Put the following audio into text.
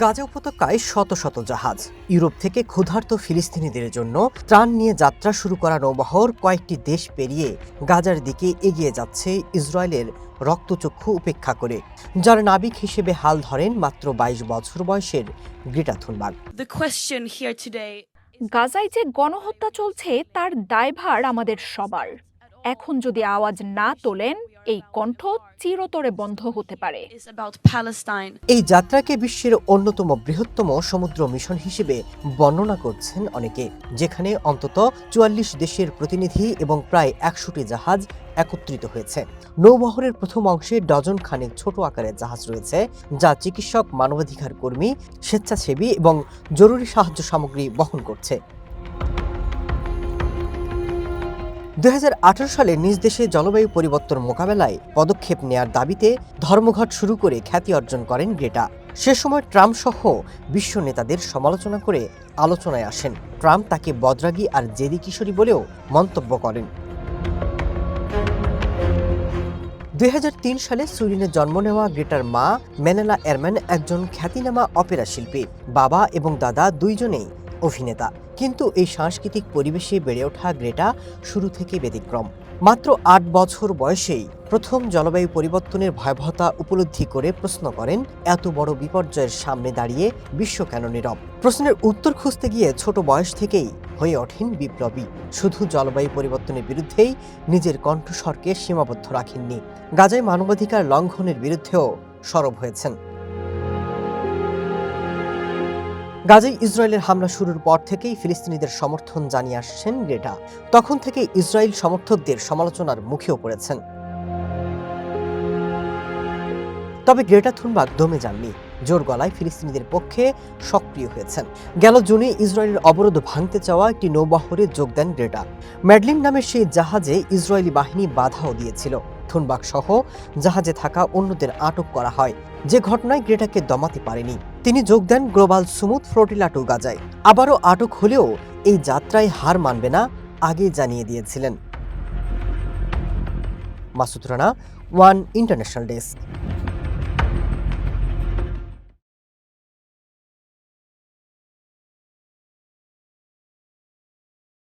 গাজা উপত্যকায় শত শত জাহাজ। ইউরোপ থেকে ক্ষুধার্ত ফিলিস্তিনিদের জন্য ত্রাণ নিয়ে যাত্রা শুরু করা নৌবহর কয়েকটি দেশ পেরিয়ে গাজার দিকে এগিয়ে যাচ্ছে ইসরায়েলের রক্তচক্ষু উপেক্ষা করে, যার নাবিক হিসেবে হাল ধরেন মাত্র ২২ বছর বয়সের গ্রেটা থুনবার্গ। গাজায় যে গণহত্যা চলছে তার দায়ভার আমাদের সবার। এখন যদি আওয়াজ না তোলেন, এই কণ্ঠ চিরতরে বন্ধ হতে পারে। এই যাত্রাকে বিশ্বের অন্যতম বৃহত্তম সমুদ্র মিশন হিসেবে বর্ণনা করছেন অনেকে, যেখানে অন্তত ৪৪ দেশের প্রতিনিধি এবং প্রায় ১০০টি জাহাজ একত্রিত হয়েছে। নৌবহরের প্রথম অংশে ডজন খানেক ছোট আকারের জাহাজ রয়েছে, যা চিকিৎসক, মানবাধিকার কর্মী, স্বেচ্ছাসেবী এবং জরুরি সাহায্য সামগ্রী বহন করছে। ২০১৮ সালে নিজ দেশে জলবায়ু পরিবর্তন মোকাবেলায় পদক্ষেপ নেয়ার দাবিতে ধর্মঘট শুরু করে খ্যাতি অর্জন করেন গ্রেটা। সে সময় ট্রাম্প সহ বিশ্ব নেতাদের সমালোচনা করে আলোচনায় আসেন। ট্রাম্প তাকে বদরাগী আর জেদি কিশোরী বলেও মন্তব্য করেন। ২০০৩ সালে সুইডেনে জন্ম নেওয়া গ্রেটার মা মেনেলা এরম্যান একজন খ্যাতিনামা অপেরা শিল্পী। বাবা এবং দাদা দুইজনেই অভিনেতা, কিন্তু এই সাংস্কৃতিক পরিবেশে বেড়ে ওঠা গ্রেটা শুরু থেকে ব্যতিক্রম। মাত্র ৮ বছর বয়সেই প্রথম জলবায়ু পরিবর্তনের ভয়াবহতা উপলব্ধি করে প্রশ্ন করেন, এত বড় বিপর্যয়ের সামনে দাঁড়িয়ে বিশ্ব কেন নীরব? প্রশ্নের উত্তর খুঁজতে গিয়ে ছোট বয়স থেকেই হয়ে ওঠেন বিপ্লবী। শুধু জলবায়ু পরিবর্তনের বিরুদ্ধেই নিজের কণ্ঠস্বরকে সীমাবদ্ধ রাখেননি, গাজায় মানবাধিকার লঙ্ঘনের বিরুদ্ধেও সরব হয়েছেন। গাজায় ইসরায়েলের হামলা শুরুর পর থেকেই ফিলিস্তিনিদের সমর্থন জানিয়ে আসছেন গ্রেটা। তখন থেকেই ইসরায়েল সমর্থকদের সমালোচনার মুখেও পড়েছেন। তবে গ্রেটা থুনবার্গ দমে যাননি, জোর গলায় ফিলিস্তিনিদের পক্ষে সক্রিয় হয়েছেন। গেল জুনে ইসরায়েলের অবরোধ ভাঙতে চাওয়া একটি নৌবহরে যোগ দেন গ্রেটা। ম্যাডলিন নামের সেই জাহাজে ইসরায়েলি বাহিনী বাধাও দিয়েছিল। থুনবার্গ সহ জাহাজে থাকা অন্যদের আটক করা হয়, যে ঘটনায় গ্রেটাকে দমাতে পারেনি। তিনি যোগ দেন গ্লোবাল স্মুথ ফ্লোটিলা টু গাজায়। আবারও আটক হলেও এই যাত্রায় হার মানবে না আগেই জানিয়ে দিয়েছিলেন। Masud Rana, one international desk.